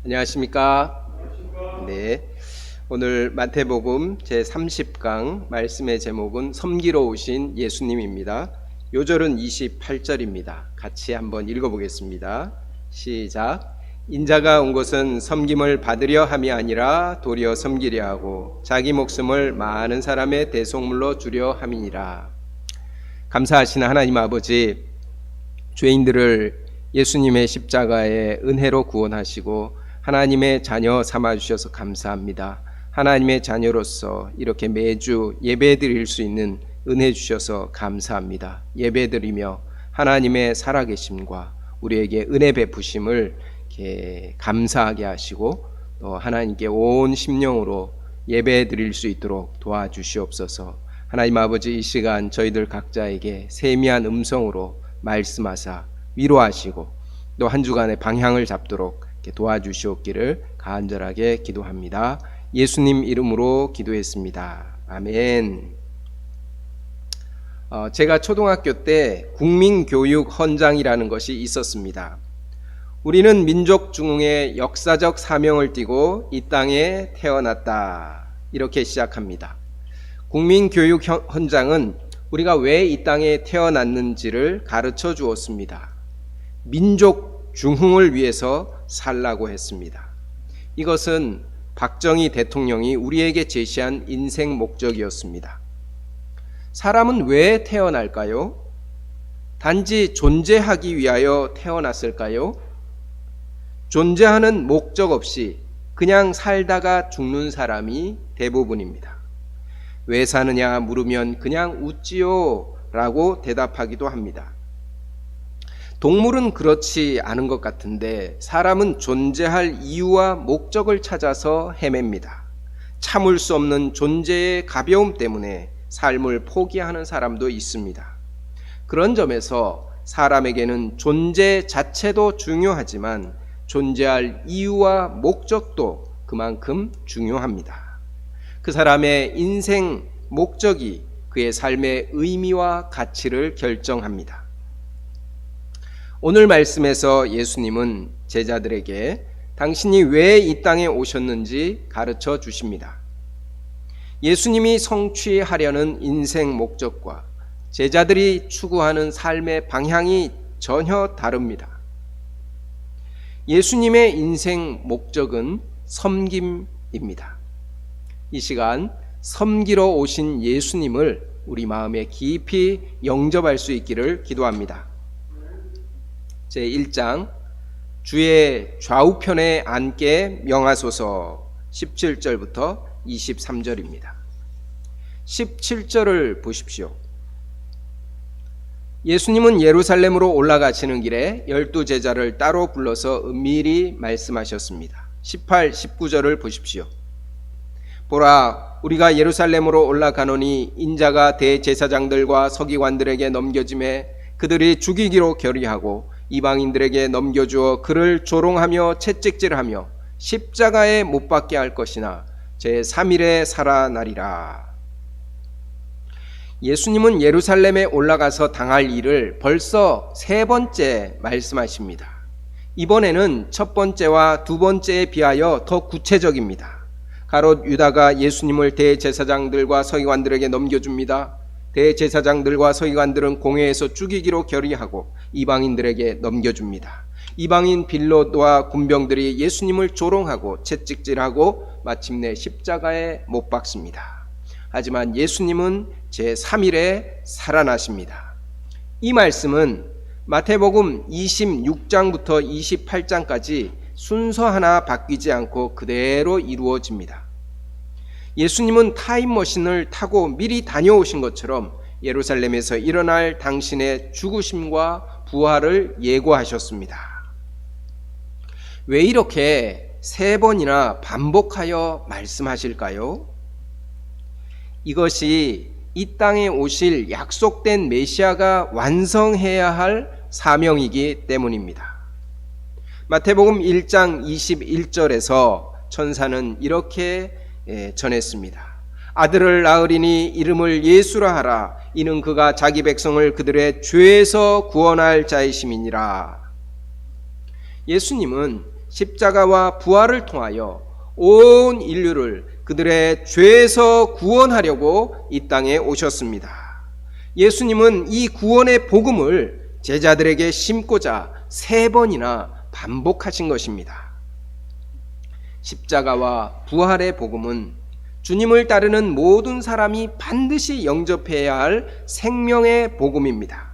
안녕하십니까? 네. 오늘 마태복음 제30강 말씀의 제목은 섬기러 오신 예수님입니다. 요절은 28절입니다. 같이 한번 읽어보겠습니다. 시작. 인자가 온 것은 섬김을 받으려 함이 아니라 도리어 섬기려 하고 자기 목숨을 많은 사람의 대속물로 주려 함이니라. 감사하시는 하나님 아버지, 죄인들을 예수님의 십자가의 은혜로 구원하시고 하나님의 자녀 삼아주셔서 감사합니다. 하나님의 자녀로서 이렇게 매주 예배 드릴 수 있는 은혜 주셔서 감사합니다. 예배 드리며 하나님의 살아계심과 우리에게 은혜 베푸심을 이렇게 감사하게 하시고 또 하나님께 온 심령으로 예배 드릴 수 있도록 도와주시옵소서. 하나님 아버지, 이 시간 저희들 각자에게 세미한 음성으로 말씀하사 위로하시고 또 한 주간의 방향을 잡도록 도와주시옵기를 간절하게 기도합니다. 예수님 이름으로 기도했습니다. 아멘. 제가 초등학교 때 국민교육 헌장이라는 것이 있었습니다. 우리는 민족 중흥의 역사적 사명을 띠고 이 땅에 태어났다, 이렇게 시작합니다. 국민교육 헌장은 우리가 왜 이 땅에 태어났는지를 가르쳐 주었습니다. 민족 중흥을 위해서 살라고 했습니다. 이것은 박정희 대통령이 우리에게 제시한 인생 목적이었습니다. 사람은 왜 태어날까요? 단지 존재하기 위하여 태어났을까요? 존재하는 목적 없이 그냥 살다가 죽는 사람이 대부분입니다. 왜 사느냐 물으면 그냥 웃지요 라고 대답하기도 합니다. 동물은 그렇지 않은 것 같은데 사람은 존재할 이유와 목적을 찾아서 헤맵니다. 참을 수 없는 존재의 가벼움 때문에 삶을 포기하는 사람도 있습니다. 그런 점에서 사람에게는 존재 자체도 중요하지만 존재할 이유와 목적도 그만큼 중요합니다. 그 사람의 인생 목적이 그의 삶의 의미와 가치를 결정합니다. 오늘 말씀에서 예수님은 제자들에게 당신이 왜 이 땅에 오셨는지 가르쳐 주십니다. 예수님이 성취하려는 인생 목적과 제자들이 추구하는 삶의 방향이 전혀 다릅니다. 예수님의 인생 목적은 섬김입니다. 이 시간 섬기러 오신 예수님을 우리 마음에 깊이 영접할 수 있기를 기도합니다. 제1장 주의 좌우편에 앉게 명하소서 17절부터 23절입니다. 17절을 보십시오. 예수님은 예루살렘으로 올라가시는 길에 12제자를 따로 불러서 은밀히 말씀하셨습니다. 18, 19절을 보십시오. 보라, 우리가 예루살렘으로 올라가노니 인자가 대제사장들과 서기관들에게 넘겨짐에 그들이 죽이기로 결의하고 이방인들에게 넘겨주어 그를 조롱하며 채찍질하며 십자가에 못 박게 할 것이나 제3일에 살아나리라. 예수님은 예루살렘에 올라가서 당할 일을 벌써 세 번째 말씀하십니다. 이번에는 첫 번째와 두 번째에 비하여 더 구체적입니다. 가롯 유다가 예수님을 대제사장들과 서기관들에게 넘겨줍니다. 대제사장들과 서기관들은 공회에서 죽이기로 결의하고 이방인들에게 넘겨줍니다. 이방인 빌롯과 군병들이 예수님을 조롱하고 채찍질하고 마침내 십자가에 못 박습니다. 하지만 예수님은 제3일에 살아나십니다. 이 말씀은 마태복음 26장부터 28장까지 순서 하나 바뀌지 않고 그대로 이루어집니다. 예수님은 타임머신을 타고 미리 다녀오신 것처럼 예루살렘에서 일어날 당신의 죽으심과 부활을 예고하셨습니다. 왜 이렇게 세 번이나 반복하여 말씀하실까요? 이것이 이 땅에 오실 약속된 메시아가 완성해야 할 사명이기 때문입니다. 마태복음 1장 21절에서 천사는 이렇게 전했습니다. 아들을 낳으리니 이름을 예수라 하라. 이는 그가 자기 백성을 그들의 죄에서 구원할 자이심이니라. 예수님은 십자가와 부활을 통하여 온 인류를 그들의 죄에서 구원하려고 이 땅에 오셨습니다. 예수님은 이 구원의 복음을 제자들에게 심고자 3번이나 반복하신 것입니다. 십자가와 부활의 복음은 주님을 따르는 모든 사람이 반드시 영접해야 할 생명의 복음입니다.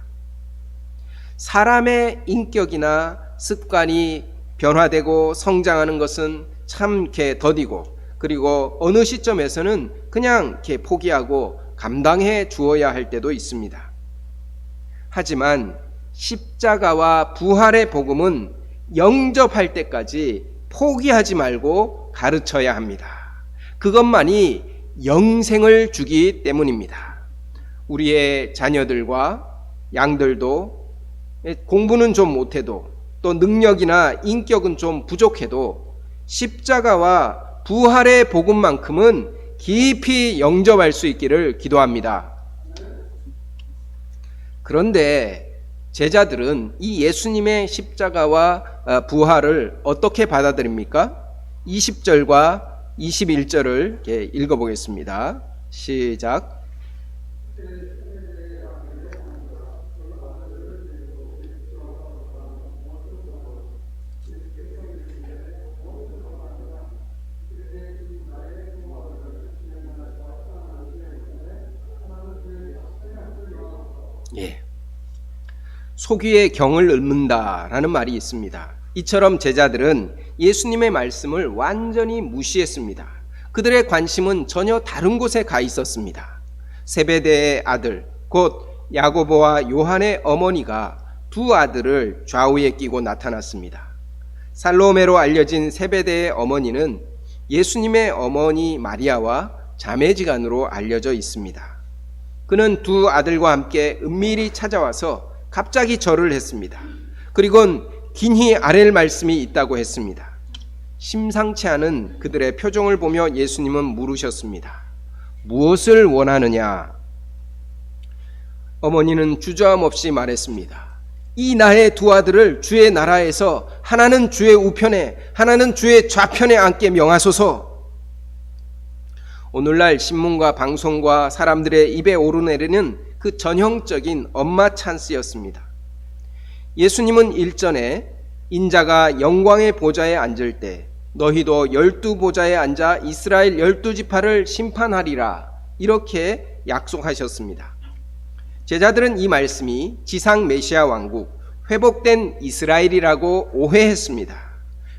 사람의 인격이나 습관이 변화되고 성장하는 것은 참 이렇게 더디고, 그리고 어느 시점에서는 그냥 이렇게 포기하고 감당해 주어야 할 때도 있습니다. 하지만 십자가와 부활의 복음은 영접할 때까지 포기하지 말고 가르쳐야 합니다. 그것만이 영생을 주기 때문입니다. 우리의 자녀들과 양들도 공부는 좀 못해도, 또 능력이나 인격은 좀 부족해도 십자가와 부활의 복음만큼은 깊이 영접할 수 있기를 기도합니다. 그런데 제자들은 이 예수님의 십자가와 부활을 어떻게 받아들입니까? 20절과 21절을 읽어보겠습니다. 시작. 소귀의 경을 읊는다라는 말이 있습니다. 이처럼 제자들은 예수님의 말씀을 완전히 무시했습니다. 그들의 관심은 전혀 다른 곳에 가 있었습니다. 세베대의 아들, 곧 야고보와 요한의 어머니가 두 아들을 좌우에 끼고 나타났습니다. 살로메로 알려진 세베대의 어머니는 예수님의 어머니 마리아와 자매지간으로 알려져 있습니다. 그는 두 아들과 함께 은밀히 찾아와서 갑자기 절을 했습니다. 그리고는 긴히 아랠 말씀이 있다고 했습니다. 심상치 않은 그들의 표정을 보며 예수님은 물으셨습니다. 무엇을 원하느냐? 어머니는 주저함 없이 말했습니다. 이 나의 두 아들을 주의 나라에서 하나는 주의 우편에 하나는 주의 좌편에 앉게 명하소서. 오늘날 신문과 방송과 사람들의 입에 오르내리는 그 전형적인 엄마 찬스였습니다. 예수님은 일전에 인자가 영광의 보좌에 앉을 때 너희도 12보좌에 앉아 이스라엘 12지파를 심판하리라 이렇게 약속하셨습니다. 제자들은 이 말씀이 지상 메시아 왕국, 회복된 이스라엘이라고 오해했습니다.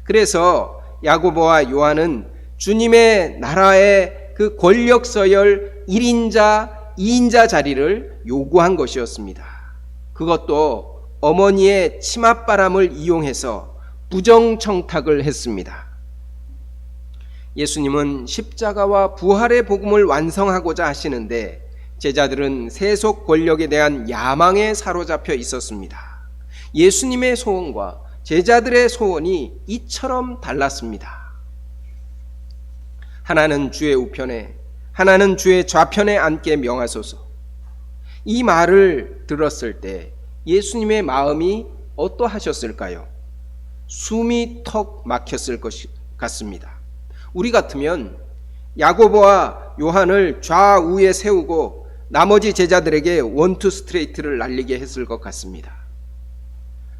그래서 야고보와 요한은 주님의 나라의 그 권력 서열 1인자, 2인자 자리를 요구한 것이었습니다. 그것도 어머니의 치맛바람을 이용해서 부정청탁을 했습니다. 예수님은 십자가와 부활의 복음을 완성하고자 하시는데 제자들은 세속 권력에 대한 야망에 사로잡혀 있었습니다. 예수님의 소원과 제자들의 소원이 이처럼 달랐습니다. 하나는 주의 우편에 하나는 주의 좌편에 앉게 명하소서. 이 말을 들었을 때 예수님의 마음이 어떠하셨을까요? 숨이 턱 막혔을 것 같습니다. 우리 같으면 야고보와 요한을 좌우에 세우고 나머지 제자들에게 원투 스트레이트를 날리게 했을 것 같습니다.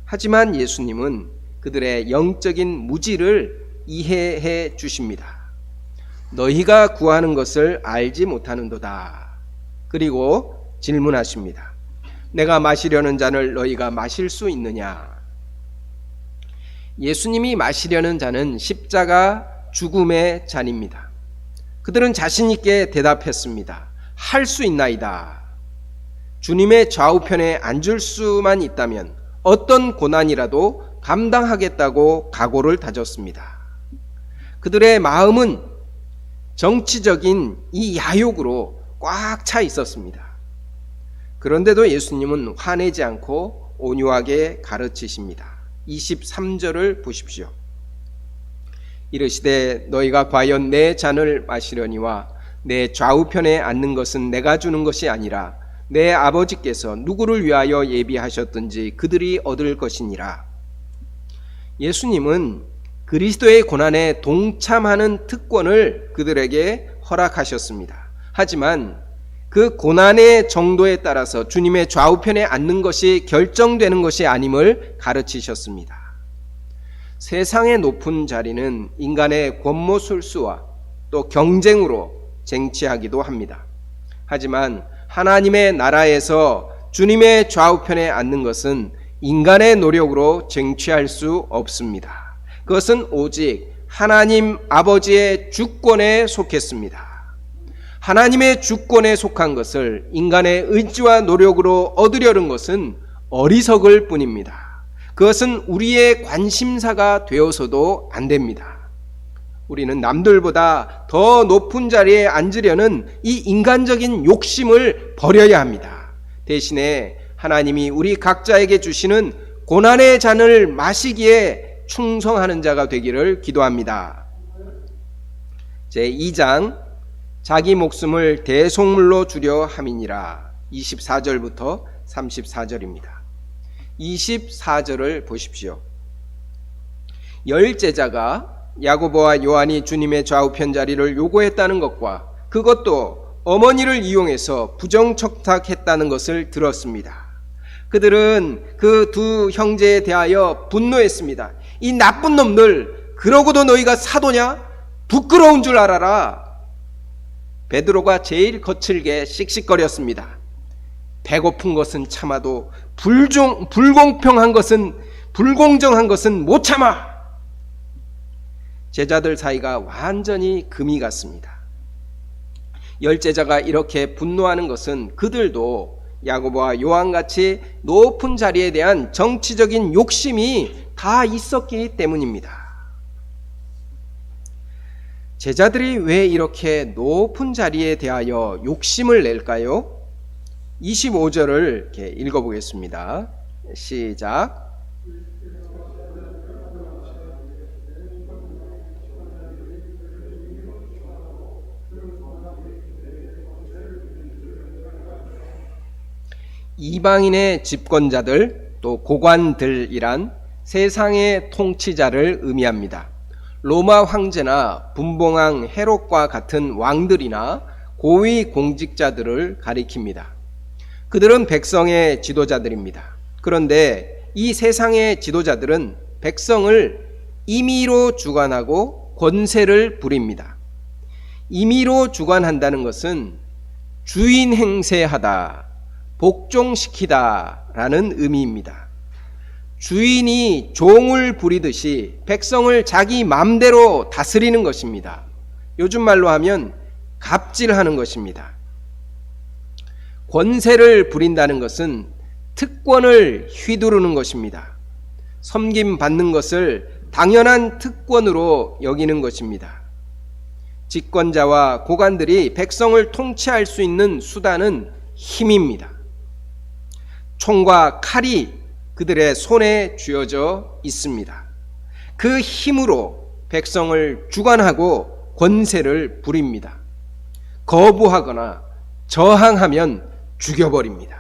하지만 예수님은 그들의 영적인 무지를 이해해 주십니다. 너희가 구하는 것을 알지 못하는도다. 그리고 질문하십니다. 내가 마시려는 잔을 너희가 마실 수 있느냐? 예수님이 마시려는 잔은 십자가 죽음의 잔입니다. 그들은 자신 있게 대답했습니다. 할 수 있나이다. 주님의 좌우편에 앉을 수만 있다면 어떤 고난이라도 감당하겠다고 각오를 다졌습니다. 그들의 마음은 정치적인 이 야욕으로 꽉 차 있었습니다. 그런데도 예수님은 화내지 않고 온유하게 가르치십니다. 23절을 보십시오. 이르시되 너희가 과연 내 잔을 마시려니와 내 좌우편에 앉는 것은 내가 주는 것이 아니라 내 아버지께서 누구를 위하여 예비하셨든지 그들이 얻을 것이니라. 예수님은 그리스도의 고난에 동참하는 특권을 그들에게 허락하셨습니다. 하지만 그 고난의 정도에 따라서 주님의 좌우편에 앉는 것이 결정되는 것이 아님을 가르치셨습니다. 세상의 높은 자리는 인간의 권모술수와 또 경쟁으로 쟁취하기도 합니다. 하지만 하나님의 나라에서 주님의 좌우편에 앉는 것은 인간의 노력으로 쟁취할 수 없습니다. 그것은 오직 하나님 아버지의 주권에 속했습니다. 하나님의 주권에 속한 것을 인간의 의지와 노력으로 얻으려는 것은 어리석을 뿐입니다. 그것은 우리의 관심사가 되어서도 안 됩니다. 우리는 남들보다 더 높은 자리에 앉으려는 이 인간적인 욕심을 버려야 합니다. 대신에 하나님이 우리 각자에게 주시는 고난의 잔을 마시기에 충성하는 자가 되기를 기도합니다. 제2장 자기 목숨을 대속물로 주려 함이니라. 24절부터 34절입니다. 24절을 보십시오. 열 제자가 야고보와 요한이 주님의 좌우편 자리를 요구했다는 것과 그것도 어머니를 이용해서 부정척탁했다는 것을 들었습니다. 그들은 그 두 형제에 대하여 분노했습니다. 이 나쁜 놈들, 그러고도 너희가 사도냐? 부끄러운 줄 알아라. 베드로가 제일 거칠게 씩씩거렸습니다. 배고픈 것은 참아도 불공정한 것은 못 참아. 제자들 사이가 완전히 금이 갔습니다. 열 제자가 이렇게 분노하는 것은 그들도 야고보와 요한같이 높은 자리에 대한 정치적인 욕심이 다 있었기 때문입니다. 제자들이 왜 이렇게 높은 자리에 대하여 욕심을 낼까요? 25절을 이렇게 읽어보겠습니다. 시작. 이방인의 집권자들 또 고관들이란 세상의 통치자를 의미합니다. 로마 황제나 분봉왕 헤롯과 같은 왕들이나 고위 공직자들을 가리킵니다. 그들은 백성의 지도자들입니다. 그런데 이 세상의 지도자들은 백성을 임의로 주관하고 권세를 부립니다. 임의로 주관한다는 것은 주인 행세하다, 복종시키다 라는 의미입니다. 주인이 종을 부리듯이 백성을 자기 맘대로 다스리는 것입니다. 요즘 말로 하면 갑질하는 것입니다. 권세를 부린다는 것은 특권을 휘두르는 것입니다. 섬김받는 것을 당연한 특권으로 여기는 것입니다. 집권자와 고관들이 백성을 통치할 수 있는 수단은 힘입니다. 총과 칼이 그들의 손에 쥐어져 있습니다. 그 힘으로 백성을 주관하고 권세를 부립니다. 거부하거나 저항하면 죽여버립니다.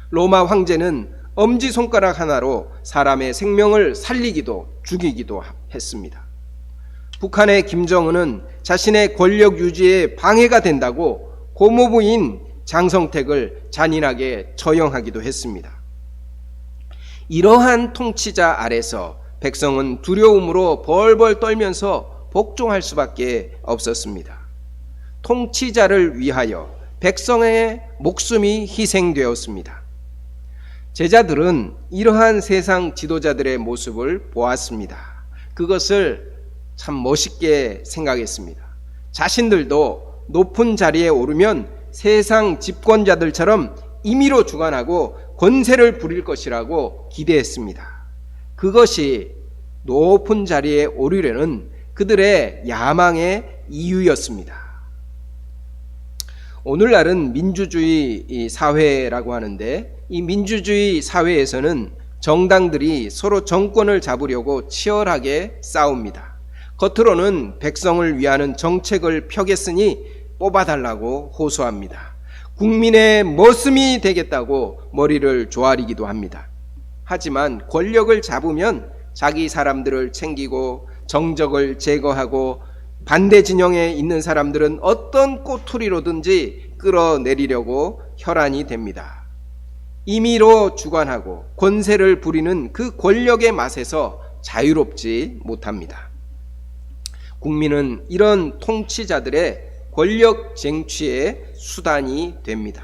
로마 황제는 엄지손가락 하나로 사람의 생명을 살리기도 죽이기도 했습니다. 북한의 김정은은 자신의 권력 유지에 방해가 된다고 고모부인 장성택을 잔인하게 처형하기도 했습니다. 이러한 통치자 아래서 백성은 두려움으로 벌벌 떨면서 복종할 수밖에 없었습니다. 통치자를 위하여 백성의 목숨이 희생되었습니다. 제자들은 이러한 세상 지도자들의 모습을 보았습니다. 그것을 참 멋있게 생각했습니다. 자신들도 높은 자리에 오르면 세상 집권자들처럼 임의로 주관하고 권세를 부릴 것이라고 기대했습니다. 그것이 높은 자리에 오르려는 그들의 야망의 이유였습니다. 오늘날은 민주주의 사회라고 하는데 이 민주주의 사회에서는 정당들이 서로 정권을 잡으려고 치열하게 싸웁니다. 겉으로는 백성을 위하는 정책을 펴겠으니 뽑아달라고 호소합니다. 국민의 머슴이 되겠다고 머리를 조아리기도 합니다. 하지만 권력을 잡으면 자기 사람들을 챙기고 정적을 제거하고 반대 진영에 있는 사람들은 어떤 꼬투리로든지 끌어내리려고 혈안이 됩니다. 임의로 주관하고 권세를 부리는 그 권력의 맛에서 자유롭지 못합니다. 국민은 이런 통치자들의 권력 쟁취의 수단이 됩니다.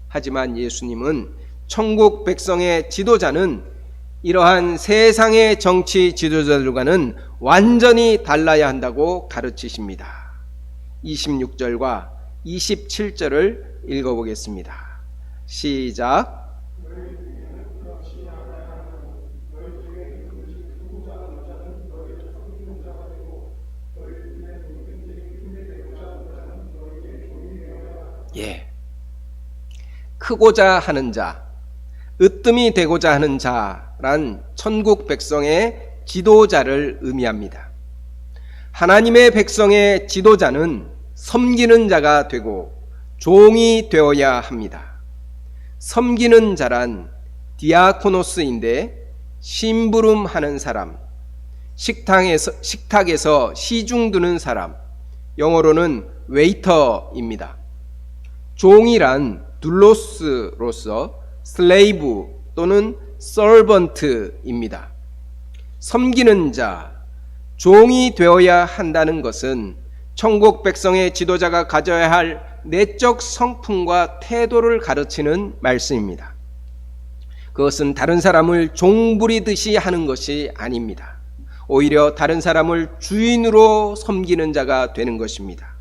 하지만 예수님은 천국 백성의 지도자는 이러한 세상의 정치 지도자들과는 완전히 달라야 한다고 가르치십니다. 26절과 27절을 읽어보겠습니다. 시작. 예. 크고자 하는 자, 으뜸이 되고자 하는 자란 천국 백성의 지도자를 의미합니다. 하나님의 백성의 지도자는 섬기는 자가 되고 종이 되어야 합니다. 섬기는 자란 디아코노스인데 심부름하는 사람, 식탁에서 시중 두는 사람, 영어로는 웨이터입니다. 종이란 둘로스로서 슬레이브 또는 서번트입니다. 섬기는 자, 종이 되어야 한다는 것은 천국 백성의 지도자가 가져야 할 내적 성품과 태도를 가르치는 말씀입니다. 그것은 다른 사람을 종부리듯이 하는 것이 아닙니다. 오히려 다른 사람을 주인으로 섬기는 자가 되는 것입니다.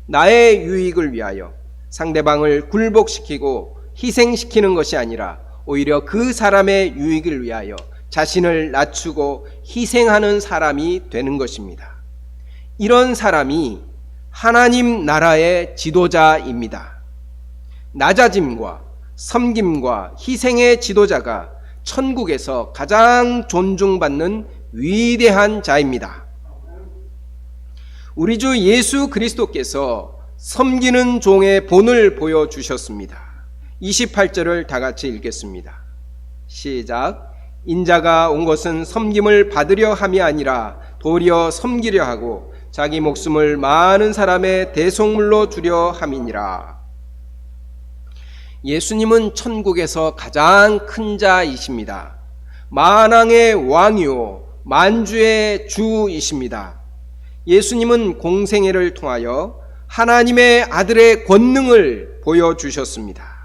나의 유익을 위하여 상대방을 굴복시키고 희생시키는 것이 아니라 오히려 그 사람의 유익을 위하여 자신을 낮추고 희생하는 사람이 되는 것입니다. 이런 사람이 하나님 나라의 지도자입니다. 낮아짐과 섬김과 희생의 지도자가 천국에서 가장 존중받는 위대한 자입니다. 우리 주 예수 그리스도께서 섬기는 종의 본을 보여주셨습니다. 28절을 다 같이 읽겠습니다. 시작. 인자가 온 것은 섬김을 받으려 함이 아니라 도리어 섬기려 하고 자기 목숨을 많은 사람의 대속물로 주려 함이니라. 예수님은 천국에서 가장 큰 자이십니다. 만왕의 왕이요 만주의 주이십니다. 예수님은 공생애를 통하여 하나님의 아들의 권능을 보여주셨습니다.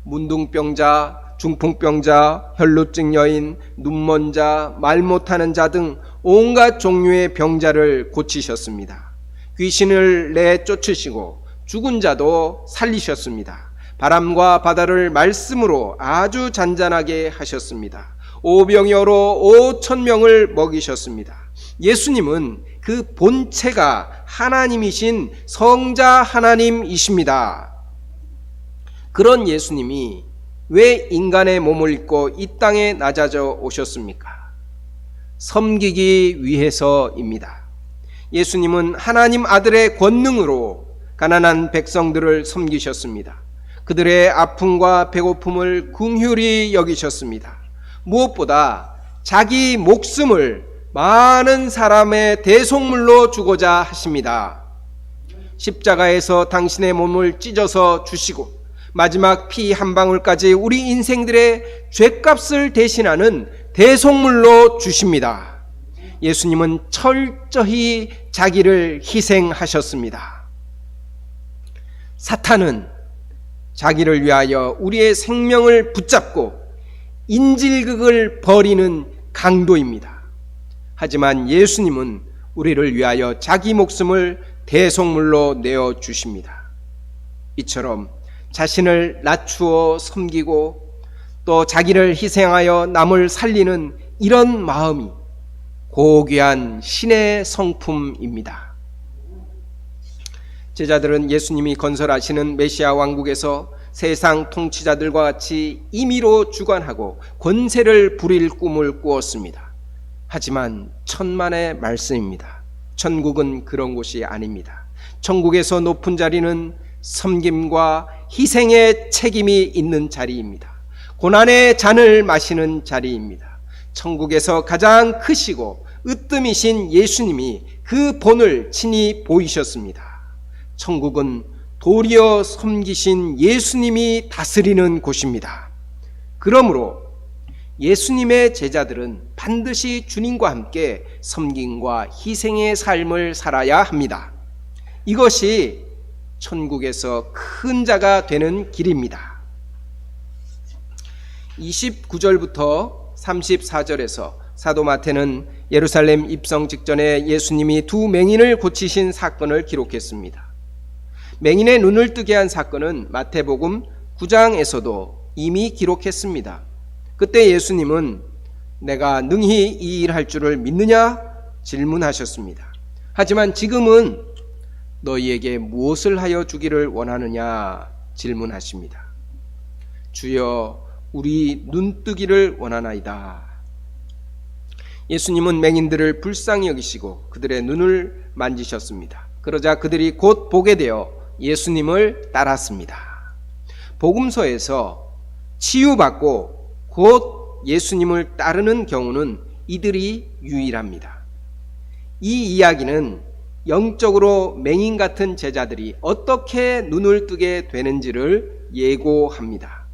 문둥병자, 중풍병자, 혈루증 여인, 눈먼 자, 말 못하는 자 등 온갖 종류의 병자를 고치셨습니다. 귀신을 내쫓으시고 죽은 자도 살리셨습니다. 바람과 바다를 말씀으로 아주 잔잔하게 하셨습니다. 오병이어로 5,000명을 먹이셨습니다. 예수님은 그 본체가 하나님이신 성자 하나님이십니다. 그런 예수님이 왜 인간의 몸을 입고 이 땅에 낮아져 오셨습니까? 섬기기 위해서입니다. 예수님은 하나님 아들의 권능으로 가난한 백성들을 섬기셨습니다. 그들의 아픔과 배고픔을 긍휼히 여기셨습니다. 무엇보다 자기 목숨을 많은 사람의 대속물로 주고자 하십니다. 십자가에서 당신의 몸을 찢어서 주시고 마지막 피 한 방울까지 우리 인생들의 죗값을 대신하는 대속물로 주십니다. 예수님은 철저히 자기를 희생하셨습니다. 사탄은 자기를 위하여 우리의 생명을 붙잡고 인질극을 벌이는 강도입니다. 하지만 예수님은 우리를 위하여 자기 목숨을 대속물로 내어주십니다. 이처럼 자신을 낮추어 섬기고 또 자기를 희생하여 남을 살리는 이런 마음이 고귀한 신의 성품입니다. 제자들은 예수님이 건설하시는 메시아 왕국에서 세상 통치자들과 같이 임의로 주관하고 권세를 부릴 꿈을 꾸었습니다. 하지만 천만의 말씀입니다. 천국은 그런 곳이 아닙니다. 천국에서 높은 자리는 섬김과 희생의 책임이 있는 자리입니다. 고난의 잔을 마시는 자리입니다. 천국에서 가장 크시고 으뜸이신 예수님이 그 본을 친히 보이셨습니다. 천국은 도리어 섬기신 예수님이 다스리는 곳입니다. 그러므로 예수님의 제자들은 반드시 주님과 함께 섬김과 희생의 삶을 살아야 합니다. 이것이 천국에서 큰 자가 되는 길입니다. 29절부터 34절에서 사도 마태는 예루살렘 입성 직전에 예수님이 두 맹인을 고치신 사건을 기록했습니다. 맹인의 눈을 뜨게 한 사건은 마태복음 9장에서도 이미 기록했습니다. 그때 예수님은 내가 능히 이 일 할 줄을 믿느냐 질문하셨습니다. 하지만 지금은 너희에게 무엇을 하여 주기를 원하느냐 질문하십니다. 주여 우리 눈뜨기를 원하나이다. 예수님은 맹인들을 불쌍히 여기시고 그들의 눈을 만지셨습니다. 그러자 그들이 곧 보게 되어 예수님을 따랐습니다. 복음서에서 치유받고 곧 예수님을 따르는 경우는 이들이 유일합니다. 이 이야기는 영적으로 맹인 같은 제자들이 어떻게 눈을 뜨게 되는지를 예고합니다.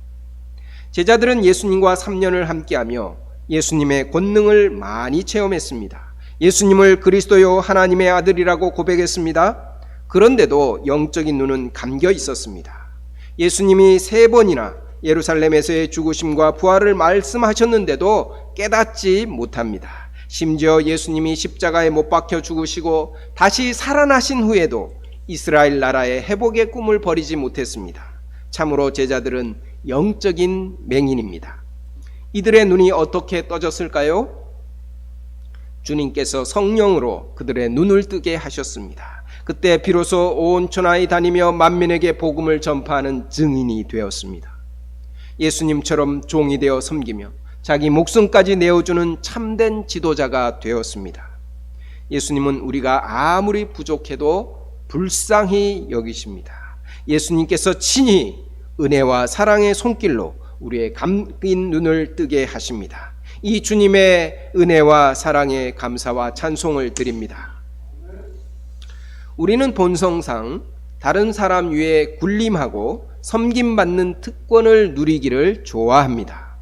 제자들은 예수님과 3년을 함께하며 예수님의 권능을 많이 체험했습니다. 예수님을 그리스도요 하나님의 아들이라고 고백했습니다. 그런데도 영적인 눈은 감겨 있었습니다. 예수님이 3번이나 예루살렘에서의 죽으심과 부활을 말씀하셨는데도 깨닫지 못합니다. 심지어 예수님이 십자가에 못 박혀 죽으시고 다시 살아나신 후에도 이스라엘 나라의 회복의 꿈을 버리지 못했습니다. 참으로 제자들은 영적인 맹인입니다. 이들의 눈이 어떻게 떠졌을까요? 주님께서 성령으로 그들의 눈을 뜨게 하셨습니다. 그때 비로소 온 천하에 다니며 만민에게 복음을 전파하는 증인이 되었습니다. 예수님처럼 종이 되어 섬기며 자기 목숨까지 내어주는 참된 지도자가 되었습니다. 예수님은 우리가 아무리 부족해도 불쌍히 여기십니다. 예수님께서 친히 은혜와 사랑의 손길로 우리의 감긴 눈을 뜨게 하십니다. 이 주님의 은혜와 사랑에 감사와 찬송을 드립니다. 우리는 본성상 다른 사람 위에 군림하고 섬김받는 특권을 누리기를 좋아합니다.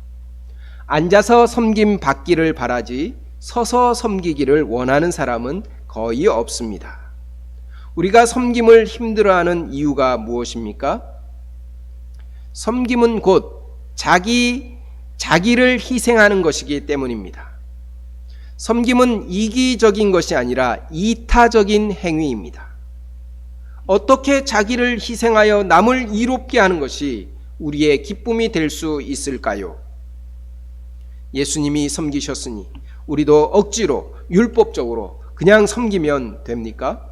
앉아서 섬김 받기를 바라지 서서 섬기기를 원하는 사람은 거의 없습니다. 우리가 섬김을 힘들어하는 이유가 무엇입니까? 섬김은 곧 자기를 희생하는 것이기 때문입니다. 섬김은 이기적인 것이 아니라 이타적인 행위입니다. 어떻게 자기를 희생하여 남을 이롭게 하는 것이 우리의 기쁨이 될 수 있을까요? 예수님이 섬기셨으니 우리도 억지로 율법적으로 그냥 섬기면 됩니까?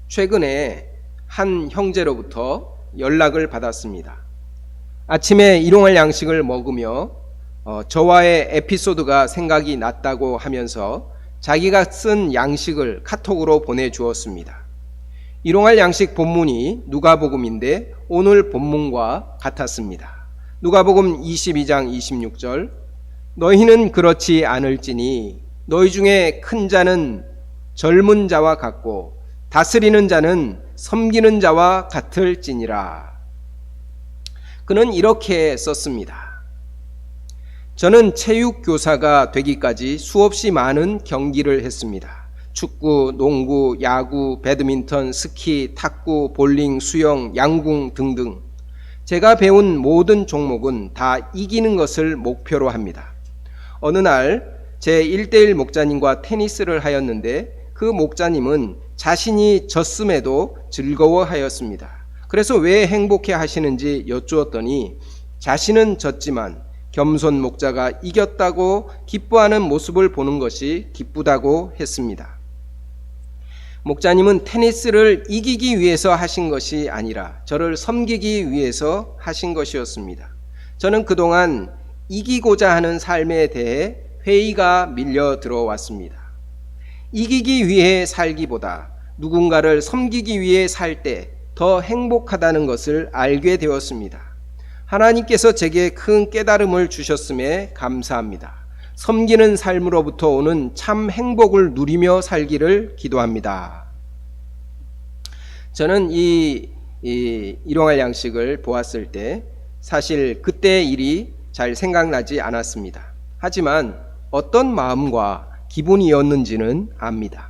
최근에 한 형제로부터 연락을 받았습니다. 아침에 일용할 양식을 먹으며 저와의 에피소드가 생각이 났다고 하면서 자기가 쓴 양식을 카톡으로 보내주었습니다. 일용할 양식 본문이 누가복음인데 오늘 본문과 같았습니다. 누가복음 22장 26절 너희는 그렇지 않을지니 너희 중에 큰 자는 젊은 자와 같고 다스리는 자는 섬기는 자와 같을지니라. 그는 이렇게 썼습니다. 저는 체육교사가 되기까지 수없이 많은 경기를 했습니다. 축구, 농구, 야구, 배드민턴, 스키, 탁구, 볼링, 수영, 양궁 등등. 제가 배운 모든 종목은 다 이기는 것을 목표로 합니다. 어느 날 제 1:1 목자님과 테니스를 하였는데 그 목자님은 자신이 졌음에도 즐거워하였습니다. 그래서 왜 행복해 하시는지 여쭈었더니 자신은 졌지만 겸손 목자가 이겼다고 기뻐하는 모습을 보는 것이 기쁘다고 했습니다. 목자님은 테니스를 이기기 위해서 하신 것이 아니라 저를 섬기기 위해서 하신 것이었습니다. 저는 그동안 이기고자 하는 삶에 대해 회의가 밀려 들어왔습니다. 이기기 위해 살기보다 누군가를 섬기기 위해 살 때 더 행복하다는 것을 알게 되었습니다. 하나님께서 제게 큰 깨달음을 주셨음에 감사합니다. 섬기는 삶으로부터 오는 참 행복을 누리며 살기를 기도합니다. 저는 이 일용할 양식을 보았을 때 사실 그때의 일이 잘 생각나지 않았습니다. 하지만 어떤 마음과 기분이었는지는 압니다.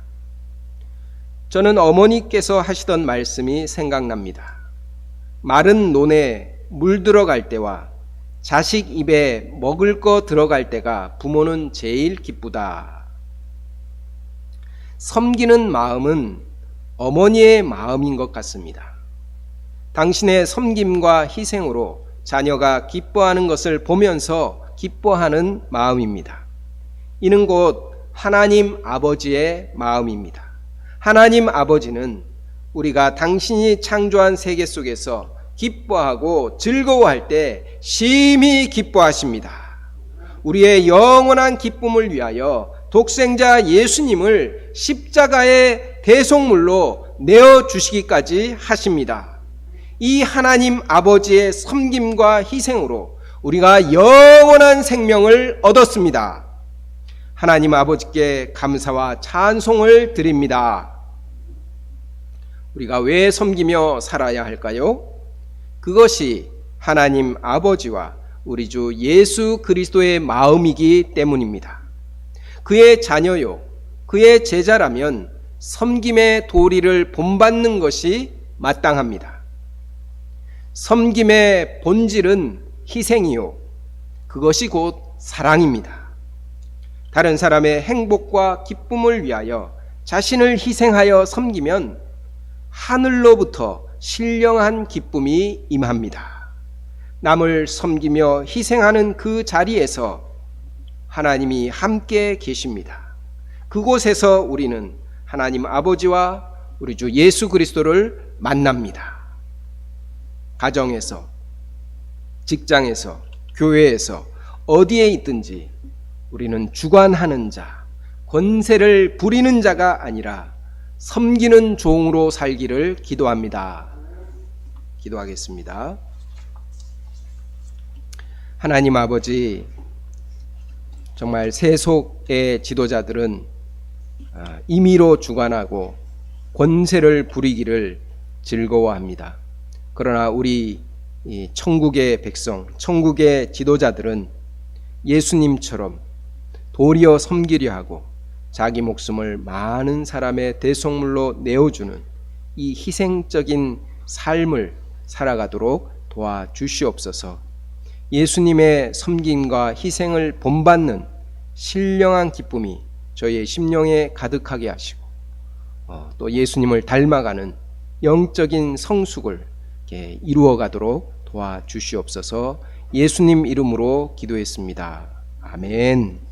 저는 어머니께서 하시던 말씀이 생각납니다. 마른 논에 물 들어갈 때와 자식 입에 먹을 거 들어갈 때가 부모는 제일 기쁘다. 섬기는 마음은 어머니의 마음인 것 같습니다. 당신의 섬김과 희생으로 자녀가 기뻐하는 것을 보면서 기뻐하는 마음입니다. 이는 곧 하나님 아버지의 마음입니다. 하나님 아버지는 우리가 당신이 창조한 세계 속에서 기뻐하고 즐거워할 때 심히 기뻐하십니다. 우리의 영원한 기쁨을 위하여 독생자 예수님을 십자가의 대속물로 내어주시기까지 하십니다. 이 하나님 아버지의 섬김과 희생으로 우리가 영원한 생명을 얻었습니다. 하나님 아버지께 감사와 찬송을 드립니다. 우리가 왜 섬기며 살아야 할까요? 그것이 하나님 아버지와 우리 주 예수 그리스도의 마음이기 때문입니다. 그의 자녀요, 그의 제자라면 섬김의 도리를 본받는 것이 마땅합니다. 섬김의 본질은 희생이요, 그것이 곧 사랑입니다. 다른 사람의 행복과 기쁨을 위하여 자신을 희생하여 섬기면 하늘로부터 신령한 기쁨이 임합니다. 남을 섬기며 희생하는 그 자리에서 하나님이 함께 계십니다. 그곳에서 우리는 하나님 아버지와 우리 주 예수 그리스도를 만납니다. 가정에서, 직장에서, 교회에서 어디에 있든지 우리는 주관하는 자, 권세를 부리는 자가 아니라 섬기는 종으로 살기를 기도합니다. 기도하겠습니다. 하나님 아버지, 정말 세속의 지도자들은 임의로 주관하고 권세를 부리기를 즐거워합니다. 그러나 우리 천국의 백성, 천국의 지도자들은 예수님처럼 도리어 섬기려 하고 자기 목숨을 많은 사람의 대속물로 내어주는 이 희생적인 삶을 살아가도록 도와주시옵소서. 예수님의 섬김과 희생을 본받는 신령한 기쁨이 저희의 심령에 가득하게 하시고 또 예수님을 닮아가는 영적인 성숙을 이루어가도록 도와주시옵소서. 예수님 이름으로 기도했습니다. 아멘.